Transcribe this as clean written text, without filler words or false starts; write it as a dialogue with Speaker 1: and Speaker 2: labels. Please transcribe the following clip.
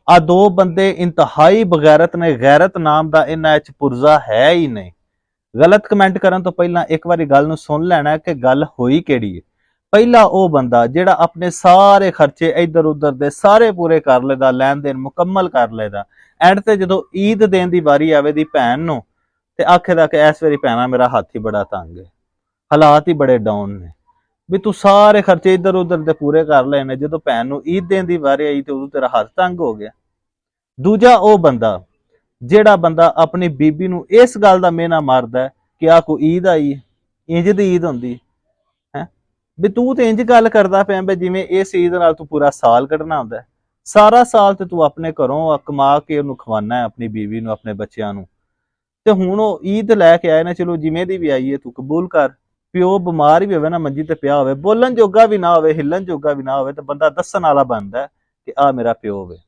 Speaker 1: आ दो बंदे इंतहाई बगैरत ने, गैरत नाम का इन्हां च पुरजा है ही नहीं। गलत कमेंट करन तो पहला एक बारी गल नूं सुन लेना कि गल होई केड़ी है। पहला वो बंदा जिहड़ा अपने सारे खर्चे इधर उधर दे सारे पूरे कर लेदा, लैन देन मुकम्मल कर लेदा, एंड ते जदों ईद देन दी वारी आवे दी भैन नूं ते आखेदा कि इस वारी भैणा मेरा हाथ ही बड़ा तंग है, हालात ही बड़े डाउन ने, भी तू सारे खर्चे इधर उधर दे पूरे कर लेने, जो भैन नूं ईद देन दी वारी आई तो उदों तेरा हाथ तंग हो गया। दूजा वो बंदा जेड़ा बंदा अपनी बीबी नूं इस गल दा मेना मारदा है कि आ कोई ईद आई है, इंज दी ईद हुंदी है, भी तू ते इंज गल करदा पिया भी जिवें इस ईद नाल तू पूरा साल कड्ढना हुंदा है। सारा साल ते तू अपने घरों कमा के उहनूं खवाना है, अपनी बीवी नूं, अपने बच्चिआं नूं, ते हुण ओ ईद लैके आए ने, चलो जिवें दी भी आई है तू कबूल कर। प्यो बीमार भी होवे ना, मंजी ते पिया होवे, बोलन जोगा भी ना होवे, हिलन जोगा भी ना होवे, ते बंदा दस्सण वाला बनदा है कि आ मेरा प्यो वे।